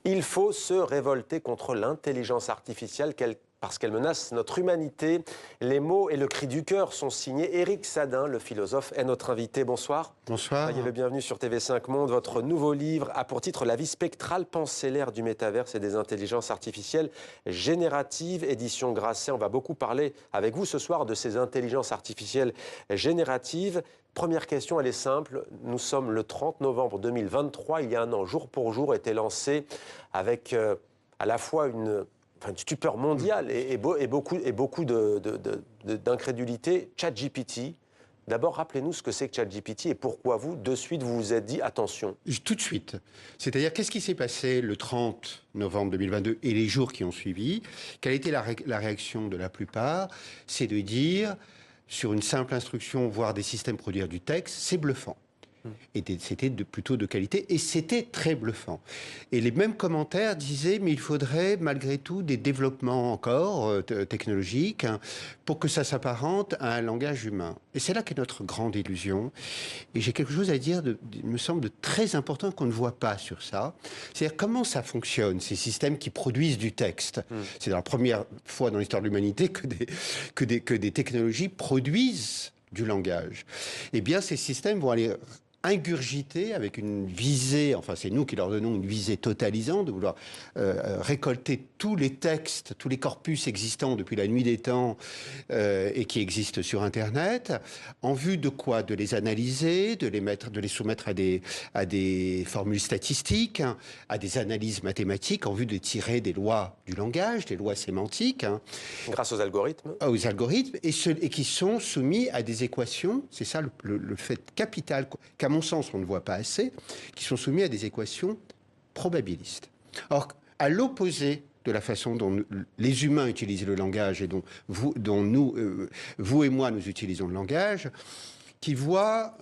Il faut se révolter contre l'intelligence artificielle parce qu'elle menace notre humanité. Les mots et le cri du cœur sont signés. Éric Sadin, le philosophe, est notre invité. Bonsoir. Bonsoir. Soyez le bienvenu sur TV5 Monde. Votre nouveau livre a pour titre La vie spectrale, pensée l'ère du métaverse et des intelligences artificielles génératives. Édition Grasset. On va beaucoup parler avec vous ce soir de ces intelligences artificielles génératives. Première question, elle est simple. Nous sommes le 30 novembre 2023. Il y a un an, jour pour jour, était lancé avec à la fois une stupeur mondiale et beaucoup d'incrédulité, ChatGPT. D'abord, rappelez-nous ce que c'est que ChatGPT et pourquoi vous, de suite, vous vous êtes dit attention. Tout de suite. C'est-à-dire, qu'est-ce qui s'est passé le 30 novembre 2022 et les jours qui ont suivi? Quelle a été la réaction de la plupart? C'est de dire, sur une simple instruction, voir des systèmes produire du texte, c'est bluffant. Et c'était plutôt de qualité, et c'était très bluffant. Et les mêmes commentaires disaient, mais il faudrait malgré tout des développements encore technologiques pour que ça s'apparente à un langage humain. Et c'est là qu'est notre grande illusion. Et j'ai quelque chose à dire, il me semble, de très important qu'on ne voit pas sur ça. C'est-à-dire comment ça fonctionne, ces systèmes qui produisent du texte. C'est la première fois dans l'histoire de l'humanité que des technologies produisent du langage. Eh bien, ces systèmes vont aller ingurgiter avec une visée, enfin c'est nous qui leur donnons une visée totalisante, de vouloir récolter tous les textes, tous les corpus existants depuis la nuit des temps et qui existent sur Internet, en vue de quoi? De les analyser, de les soumettre à des formules statistiques, à des analyses mathématiques, en vue de tirer des lois du langage, des lois sémantiques. Grâce aux algorithmes. Aux algorithmes, et qui sont soumis à des équations, c'est ça le fait capital, qu'à mon sens on ne voit pas assez, qui sont soumis à des équations probabilistes. Or, à l'opposé de la façon dont les humains utilisent le langage et dont vous et moi, nous utilisons le langage, qui voit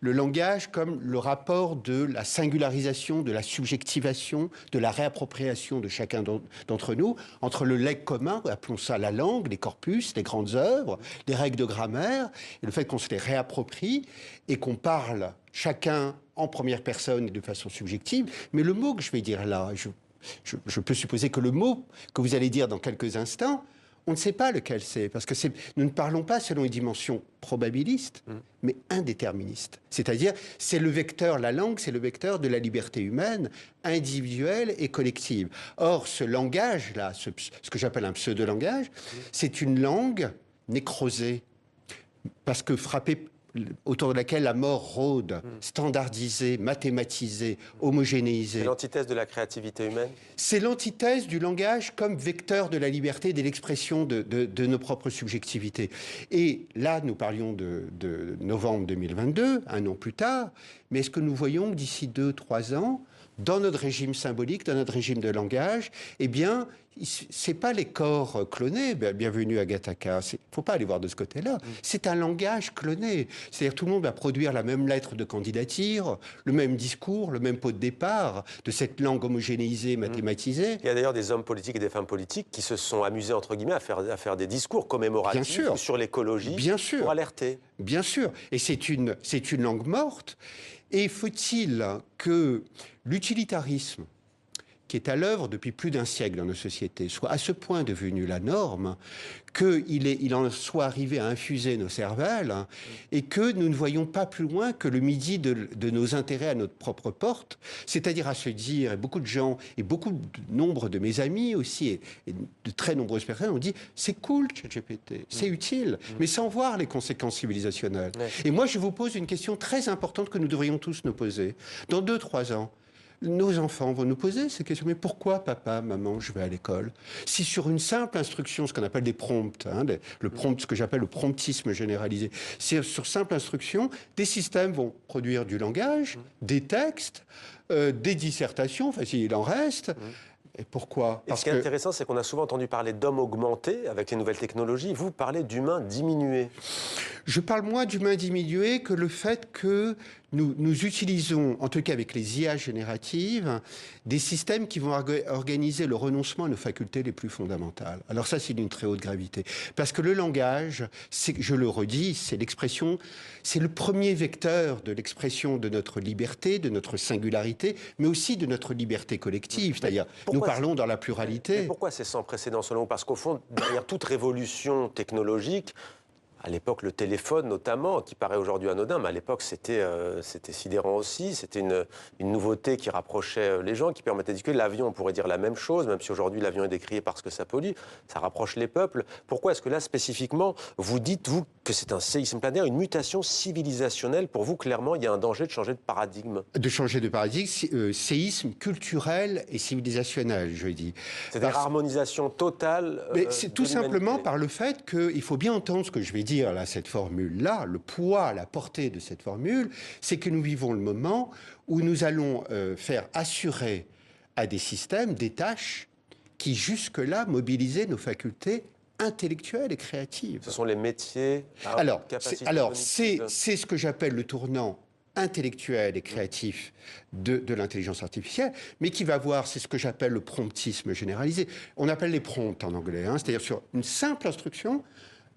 le langage comme le rapport de la singularisation, de la subjectivation, de la réappropriation de chacun d'entre nous, entre le legs commun, appelons ça la langue, les corpus, les grandes œuvres, les règles de grammaire, et le fait qu'on se les réapproprie et qu'on parle chacun en première personne et de façon subjective. Mais le mot que je vais dire là, je peux supposer que le mot que vous allez dire dans quelques instants, on ne sait pas lequel c'est, parce que nous ne parlons pas selon une dimension probabiliste, mais indéterministe. C'est-à-dire, c'est le vecteur, la langue, c'est le vecteur de la liberté humaine, individuelle et collective. Or, ce langage-là, ce que j'appelle un pseudo-langage, c'est une langue nécrosée, parce que frappée autour de laquelle la mort rôde, standardisée, mathématisée, homogénéisée. C'est l'antithèse de la créativité humaine. C'est l'antithèse du langage comme vecteur de la liberté et de l'expression de nos propres subjectivités. Et là, nous parlions de novembre 2022, un an plus tard, mais est-ce que nous voyons que d'ici 2-3 ans, dans notre régime symbolique, dans notre régime de langage, eh bien, c'est pas les corps clonés, bienvenue à Gattaca, il ne faut pas aller voir de ce côté-là. C'est un langage cloné. C'est-à-dire tout le monde va produire la même lettre de candidature, le même discours, le même pot de départ de cette langue homogénéisée, mathématisée. Il y a d'ailleurs des hommes politiques et des femmes politiques qui se sont amusés, entre guillemets, à faire des discours commémoratifs sur l'écologie pour alerter. Bien sûr. Et c'est une langue morte. Et faut-il que l'utilitarisme, qui est à l'œuvre depuis plus d'un siècle dans nos sociétés, soit à ce point devenu la norme, qu'il en soit arrivé à infuser nos cervelles, et que nous ne voyons pas plus loin que le midi de nos intérêts à notre propre porte, c'est-à-dire à se dire, et beaucoup de gens, et nombre de mes amis aussi, et de très nombreuses personnes ont dit, c'est cool ChatGPT, c'est utile, mais sans voir les conséquences civilisationnelles. Et moi, je vous pose une question très importante que nous devrions tous nous poser. Dans 2-3 ans, nos enfants vont nous poser ces questions. Mais pourquoi, papa, maman, je vais à l'école? Si sur une simple instruction, ce qu'on appelle des prompts, le prompt, ce que j'appelle le promptisme généralisé, c'est sur simple instruction, des systèmes vont produire du langage, des textes, des dissertations, enfin s'il en reste. Et pourquoi? Et ce qui est intéressant, c'est qu'on a souvent entendu parler d'hommes augmentés avec les nouvelles technologies. Vous parlez d'humains diminués. Je parle moins d'humains diminués que le fait que nous utilisons, en tout cas avec les IA génératives, des systèmes qui vont organiser le renoncement à nos facultés les plus fondamentales. Alors ça, c'est d'une très haute gravité. Parce que le langage, je le redis, c'est l'expression, c'est le premier vecteur de l'expression de notre liberté, de notre singularité, mais aussi de notre liberté collective. C'est-à-dire, nous parlons dans la pluralité. Mais pourquoi c'est sans précédent selon vous? Parce qu'au fond, derrière toute révolution technologique, à l'époque, le téléphone notamment, qui paraît aujourd'hui anodin, mais à l'époque, c'était sidérant aussi. C'était une nouveauté qui rapprochait les gens, qui permettait de discuter. L'avion, on pourrait dire la même chose, même si aujourd'hui, l'avion est décrié parce que ça pollue. Ça rapproche les peuples. Pourquoi est-ce que là, spécifiquement, vous dites, vous, que c'est un séisme planétaire, une mutation civilisationnelle? Pour vous, clairement, il y a un danger de changer de paradigme. De changer de paradigme, séisme culturel et civilisationnel, je dis. C'est-à-dire harmonisation totale c'est tout simplement par le fait qu'il faut bien entendre ce que je vais dire là, cette formule-là, le poids, la portée de cette formule, c'est que nous vivons le moment où nous allons faire assurer à des systèmes des tâches qui jusque-là mobilisaient nos facultés intellectuelles et créatives. Ce sont les métiers à Alors, capacité c'est ce que j'appelle le tournant intellectuel et créatif de l'intelligence artificielle, mais qui va voir, c'est ce que j'appelle le promptisme généralisé. On appelle les prompts en anglais, hein, c'est-à-dire sur une simple instruction,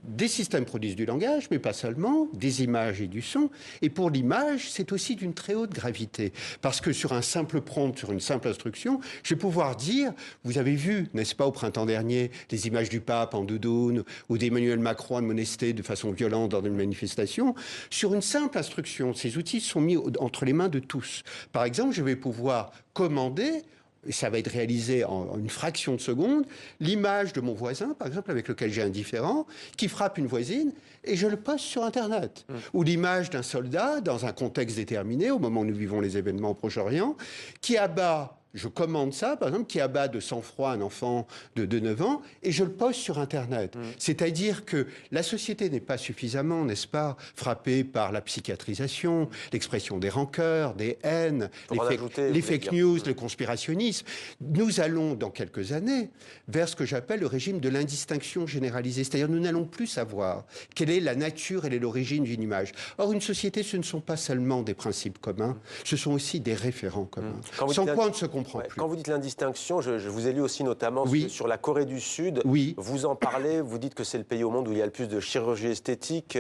des systèmes produisent du langage, mais pas seulement, des images et du son. Et pour l'image, c'est aussi d'une très haute gravité. Parce que sur un simple prompt, sur une simple instruction, je vais pouvoir dire, vous avez vu, n'est-ce pas, au printemps dernier, les images du pape en doudoune ou d'Emmanuel Macron admonesté de façon violente dans une manifestation. Sur une simple instruction, ces outils sont mis entre les mains de tous. Par exemple, je vais pouvoir commander, et ça va être réalisé en une fraction de seconde, l'image de mon voisin, par exemple, avec lequel j'ai un différend, qui frappe une voisine, et je le poste sur Internet. Ou l'image d'un soldat, dans un contexte déterminé, au moment où nous vivons les événements au Proche-Orient, qui abat, je commande ça, par exemple, qui abat de sang-froid un enfant de 9 ans, et je le poste sur Internet. C'est-à-dire que la société n'est pas suffisamment, n'est-ce pas, frappée par la psychiatrisation, l'expression des rancœurs, des haines, les fake news, le conspirationnisme. Nous allons, dans quelques années, vers ce que j'appelle le régime de l'indistinction généralisée. C'est-à-dire nous n'allons plus savoir quelle est la nature et l'origine d'une image. Or, une société, ce ne sont pas seulement des principes communs, ce sont aussi des référents communs. Sans quoi on ne se comprend. Quand vous dites l'indistinction, je vous ai lu aussi notamment sur la Corée du Sud. Oui. Vous en parlez, vous dites que c'est le pays au monde où il y a le plus de chirurgie esthétique.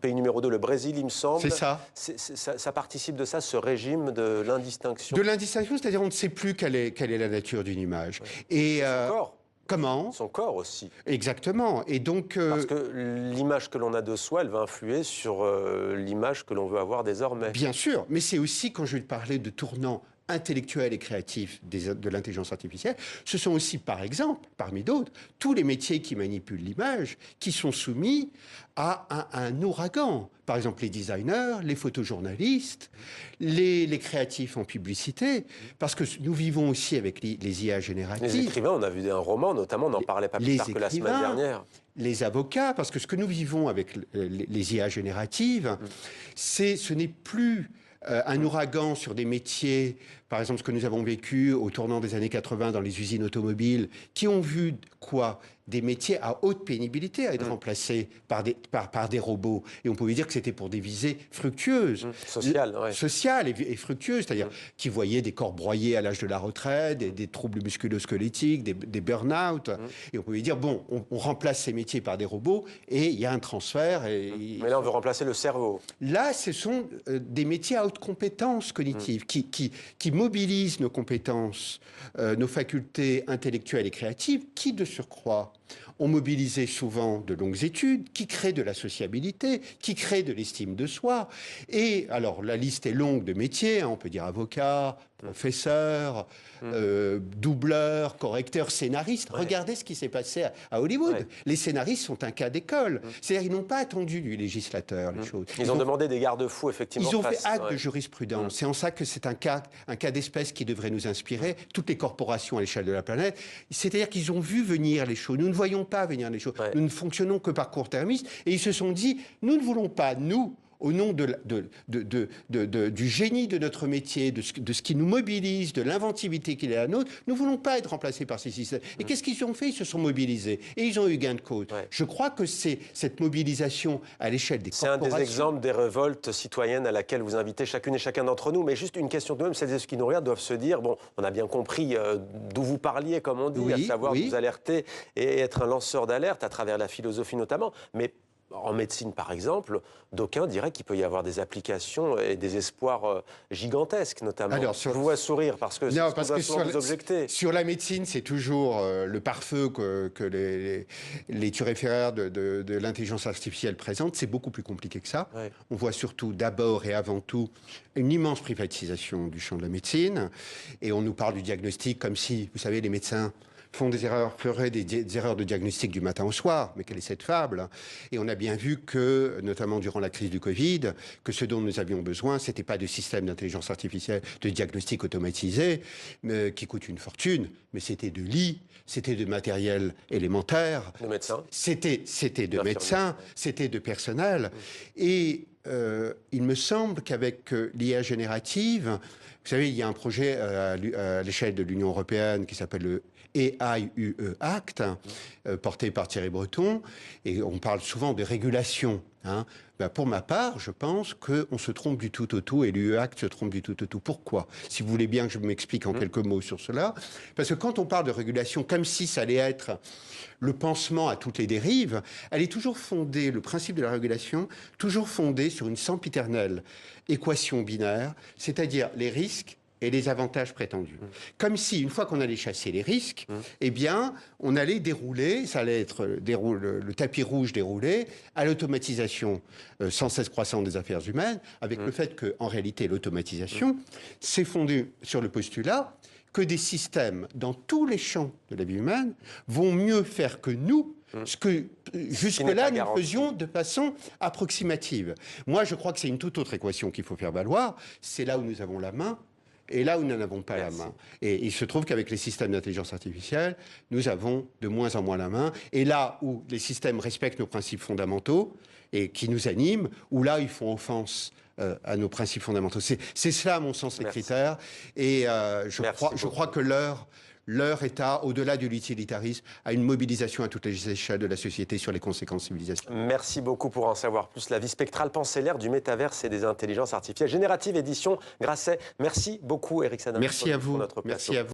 Pays numéro 2, le Brésil, il me semble. C'est ça. Ça participe de ça, ce régime de l'indistinction. De l'indistinction, c'est-à-dire on ne sait plus quelle est la nature d'une image. Et son corps. Comment? Son corps aussi. Exactement. Et donc, parce que l'image que l'on a de soi, elle va influer sur l'image que l'on veut avoir désormais. Bien sûr, mais c'est aussi, quand je vais te parler de tournant intellectuels et créatifs de l'intelligence artificielle, ce sont aussi, par exemple, parmi d'autres, tous les métiers qui manipulent l'image, qui sont soumis à un ouragan. Par exemple, les designers, les photojournalistes, les créatifs en publicité, parce que nous vivons aussi avec les IA génératives. Les écrivains, on a vu un roman, notamment, on n'en parlait pas plus tard que la semaine dernière. Les avocats, parce que ce que nous vivons avec les IA génératives, ce n'est plus un ouragan sur des métiers, par exemple ce que nous avons vécu au tournant des années 80 dans les usines automobiles, qui ont vu quoi? Des métiers à haute pénibilité à être remplacés par des robots. Et on pouvait dire que c'était pour des visées fructueuses. Sociales et fructueuses, c'est-à-dire qui voyaient des corps broyés à l'âge de la retraite, des troubles musculo-squelettiques, des burn-out. Et on pouvait dire, bon, on remplace ces métiers par des robots et il y a un transfert. Mais là, on veut remplacer le cerveau. Là, ce sont des métiers à haute compétence cognitive qui mobilisent nos compétences, nos facultés intellectuelles et créatives, qui, de surcroît, ont mobilisé souvent de longues études, qui créent de la sociabilité, qui créent de l'estime de soi. Et alors, la liste est longue de métiers, hein, on peut dire avocat, professeur, doubleur, correcteur, scénariste. Regardez ce qui s'est passé à Hollywood. Les scénaristes sont un cas d'école. C'est-à-dire qu'ils n'ont pas attendu du législateur les choses. Ils ont demandé des garde-fous, effectivement. Ils ont fait acte de jurisprudence. C'est en ça que c'est un cas d'espèce qui devrait nous inspirer, toutes les corporations à l'échelle de la planète. C'est-à-dire qu'ils ont vu venir les choses. Nous ne voyons pas venir les choses. Nous ne fonctionnons que par court-termisme. Et ils se sont dit, nous ne voulons pas, nous, au nom du génie de notre métier, de ce qui nous mobilise, de l'inventivité qui est la nôtre, nous ne voulons pas être remplacés par ces systèmes. Et qu'est-ce qu'ils ont fait? Ils se sont mobilisés et ils ont eu gain de cause. Ouais. Je crois que c'est cette mobilisation à l'échelle des corporations. C'est un des exemples des révoltes citoyennes à laquelle vous invitez chacune et chacun d'entre nous. Mais juste une question de même, celles et ceux qui nous regardent doivent se dire, bon, on a bien compris d'où vous parliez, comme on dit, Oui, à savoir oui. vous alerter et être un lanceur d'alerte à travers la philosophie notamment. Mais en médecine, par exemple, d'aucuns diraient qu'il peut y avoir des applications et des espoirs gigantesques, notamment. Alors, Je vous vois sourire parce que non, parce que sur la médecine, c'est toujours le pare-feu que les turéféraires de l'intelligence artificielle présentent. C'est beaucoup plus compliqué que ça. Ouais. On voit surtout, d'abord et avant tout, une immense privatisation du champ de la médecine. Et on nous parle du diagnostic comme si, vous savez, les médecins feraient des erreurs de diagnostic du matin au soir. Mais quelle est cette fable? Et on a bien vu que, notamment durant la crise du Covid, que ce dont nous avions besoin, c'était pas de système d'intelligence artificielle, de diagnostic automatisé, qui coûte une fortune, mais c'était de lits, c'était de matériel élémentaire. De médecins. C'était de médecins, c'était de personnel. Et il me semble qu'avec l'IA générative, vous savez, il y a un projet à l'échelle de l'Union européenne qui s'appelle le AI-UE Act, porté par Thierry Breton, et on parle souvent de régulation. Hein. Ben pour ma part, je pense qu'on se trompe du tout au tout, et l'UE Act se trompe du tout au tout. Pourquoi? Si vous voulez bien que je m'explique en quelques mots sur cela. Parce que quand on parle de régulation, comme si ça allait être le pansement à toutes les dérives, elle est toujours fondée, le principe de la régulation, toujours fondé sur une sempiternelle équation binaire, c'est-à-dire les risques et les avantages prétendus. Comme si, une fois qu'on allait chasser les risques, eh bien, on allait dérouler, ça allait être le tapis rouge déroulé, à l'automatisation sans cesse croissante des affaires humaines, avec le fait qu'en réalité, l'automatisation, c'est fondé sur le postulat que des systèmes dans tous les champs de la vie humaine vont mieux faire que nous ce que jusque-là nous faisions de façon approximative. Moi, je crois que c'est une toute autre équation qu'il faut faire valoir. C'est là où nous avons la main et là où nous n'avons pas la main. Et il se trouve qu'avec les systèmes d'intelligence artificielle, nous avons de moins en moins la main. Et là où les systèmes respectent nos principes fondamentaux et qui nous animent, ou là ils font offense à nos principes fondamentaux. C'est cela, à mon sens, les critères. Et je crois que l'heure est au-delà de l'utilitarisme, à une mobilisation à toutes les échelles de la société sur les conséquences civilisationnelles. Merci beaucoup pour en savoir plus. La vie spectrale pensellaire du métaverse et des intelligences artificielles génératives, édition Grasset. Merci beaucoup, Éric Sadin. Merci à vous. Pour notre plateau. Merci à vous.